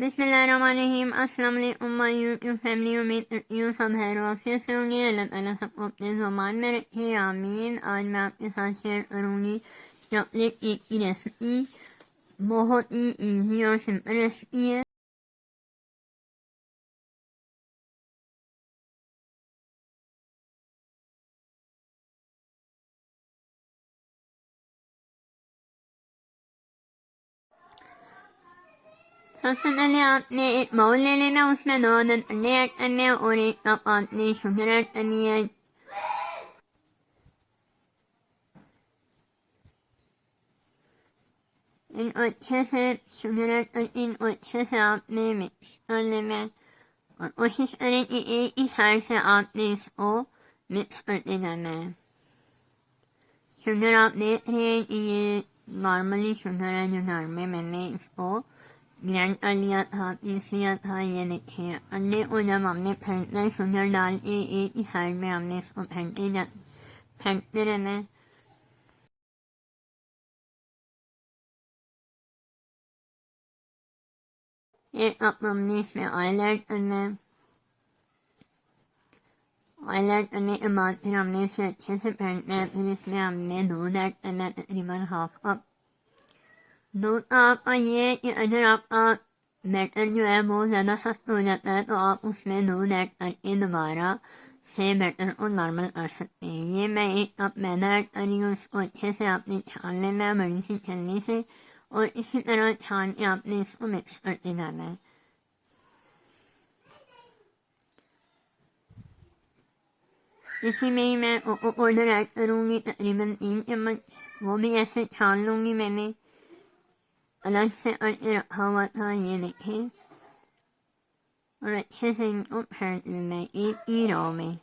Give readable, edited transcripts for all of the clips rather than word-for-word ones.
बिस्मिल्लाहिर्रहमानिर्रहीम। अस्सलाम वालेकुम माय यूट्यूब फैमिली। उम्मीद करती हूँ सब खैर वाफियत से होंगे। अल्लाह ताला सबको अपने ज़ुबान में रखे, आमीन। आज मैं आपके साथ शेयर करूँगी चॉकलेट केक की रेसिपी। बहुत ही इजी और सिंपल रेसिपी है। सबसे पहले आपने एक बाउल ले लेना, उसमें 2 अदद अंडे ऐड करने और 1 कप आपने शुगर ऐड करनी है। इनको अच्छे से शुगर ऐड करके इनको अच्छे से आपने मिक्स कर लेना है और कोशिश करें कि एक ही साइड से आपने इसको मिक्स करते जाना है। शुगर आप देख रहे हैं कि ये नॉर्मली शुगर है जो घर में मैंने इसको ग्राइंड कर लिया था, पीस लिया था। ये देखिए अंडे को जब हमने फेंटना है शुगर डाल के एक ही साइड में हमने इसको फेंटते रहना है। एक कप हमने इसमें ऑयल ऐड करना है। ऑयल ऐड करने के बाद फिर हमने इसे अच्छे से फेंटना है। फिर इसमें हमने दूध ऐड करना है, तकरीबन हाफ कप। दूध का आपका ये है कि अगर आपका बैटर जो है वो ज़्यादा सख्त हो जाता है तो आप उसमें दूध ऐड करके दोबारा से बैटर को नॉर्मल कर सकते हैं। ये मैं 1 कप मैदा ऐड कर रही हूँ। इसको अच्छे से आपने छान लेना है बड़ी सी छलनी से और इसी तरह छान के आपने इसको मिक्स करते जाना है। इसी में ही मैं कोको पाउडर ऐड करूँगी, तकरीबन 3 चम्मच। वो भी ऐसे छान लूँगी, मैंने अलग से करके रखा हुआ था। ये देखें और अच्छे से इनको फेंट लेना है एक ही रॉ में।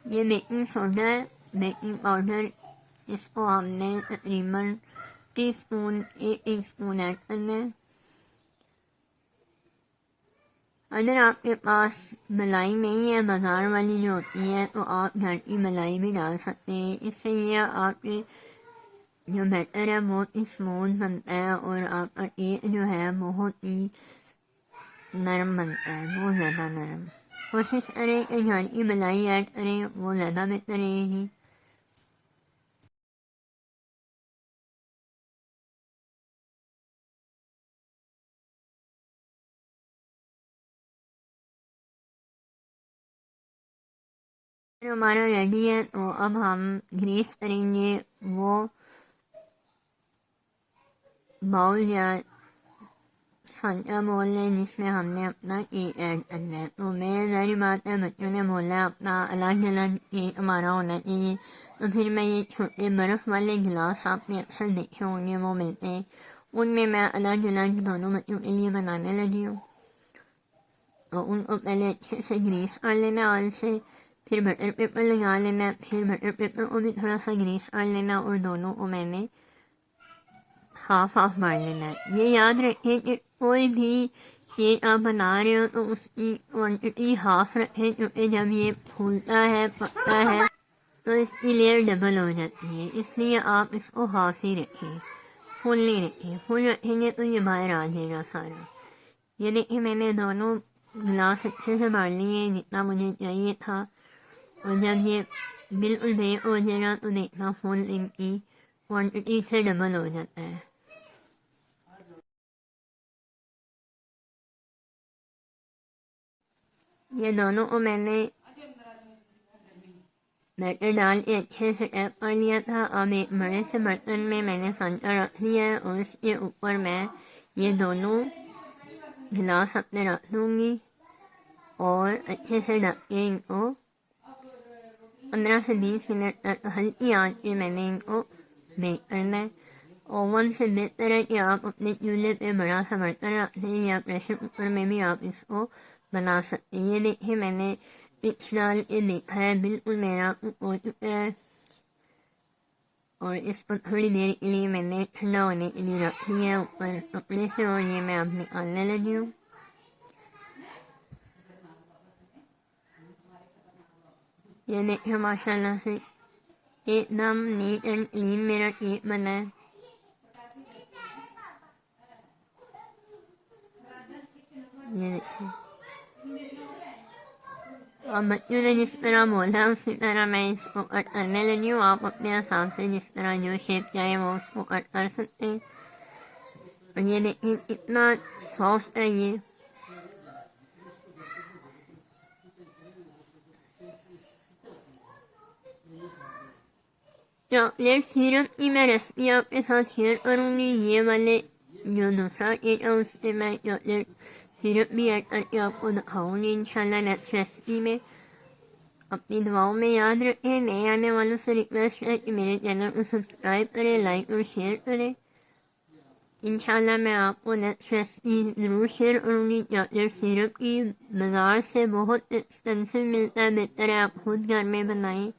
ये बेकिंग सोडा है, बेकिंग पाउडर, इसको हमने तकरीबन 1 टीस्पून ऐड करना है। अगर आपके पास मलाई नहीं है बाज़ार वाली जो होती है तो आप घर की मलाई भी डाल सकते हैं। इससे ये आपके जो बैटर है बहुत ही स्मूथ बनता है और आपका केक जो है बहुत ही नरम बनता है, बहुत ज़्यादा नरम। कोशिश करें कि घर की मलाई ऐड करें, वो ज़्यादा बेहतर रहेगी। हमारा रेडी है तो अब हम ग्रीस करेंगे वो बाउल या सांचा बोल लें जिसमें हमने अपना केक ऐड करना है। तो मैं ज़ाहिर बात है बच्चों ने बोला है अपना अलग अलग केक हमारा होना चाहिए, तो फिर मैं ये छोटे बर्फ़ वाले गिलास आपने अक्सर देखे होंगे वो मिलते हैं, उनमें मैं अलग अलग दोनों बच्चों के लिए बनाने लगी हूँ। तो उनको पहले अच्छे से ग्रीस कर लेना ऑयल से, फिर बटर पेपर लगा लेना, फिर बटर पेपर को भी थोड़ा सा ग्रीस कर लेना और दोनों को मैंने हाफ हाफ मार लेना है। ये याद रखें कि कोई भी केक आप बना रहे हो तो उसकी क्वांटिटी हाफ रखें, क्योंकि जब ये फूलता है पकता है तो इसकी लेयर डबल हो जाती है, इसलिए आप इसको हाफ ही रखें, फुल नहीं रखें। फुल रखेंगे तो ये बाहर आ जाएगा सारा। ये देखिए मैंने दोनों गिलास अच्छे से मार लिए जितना मुझे चाहिए था और जब ये बिल्कुल बेक हो जाएगा तो देखना फुल इनकी क्वांटिटी से डबल हो जाता है। ये दोनों को मैंने बैटर डाल के अच्छे से टैप कर लिया था। अब एक बड़े से बर्तन में मैंने सांचा रख लिया है और उसके ऊपर मैं ये दोनों गिलास अपने रख दूँगी और अच्छे से ढक के इनको 15 से 20 मिनट तक हल्की आंच पे मैंने इनको बेक करना है। ओवन से बेहतर है कि आप अपने चूल्हे पे बड़ा सा बर्तन रख दें या प्रेशर कुकर में भी आप इसको बना सकते हैं। ये देखिए मैंने पिच डाल के देखा है, बिल्कुल मेरा कुक हो चुका है। और इसको थोड़ी देर के लिए मैंने ठंडा होने के लिए रख दिया ऊपर कपड़े से और ये मैं अब निकालने लगी हूँ। ये देखिए माशाल्लाह से एकदम नीट एंड क्लीन मेरा केक बना है। ये देखिए अब बच्चों ने जिस तरह बोला उसी तरह मैं इसको कट करने लगी हूँ। आप अपने हिसाब से जिस तरह जो शेप चाहे वो उसको कट कर सकते हैं। और ये देखिए कितना सॉफ्ट है ये। चॉकलेट सिरप की मैं रेसिपी आपके साथ शेयर करूँगी। ये वाले जो दूसरा केक है उससे मैं चॉकलेट सिरप भी ऐड करके आपको दिखाऊँगी इंशाल्लाह नेक्स्ट रेसिपी में। अपनी दुआओं में याद रखें। नए आने वालों से रिक्वेस्ट है कि मेरे चैनल को सब्सक्राइब करें, लाइक और शेयर करें। इंशाल्लाह मैं आपको नेक्स्ट रेसिपी ज़रूर शेयर करूँगी चॉकलेट सिरप की। बाज़ार से बहुत एक्सपेंसिव मिलता है, बेहतर है आप खुद घर में बनाएं।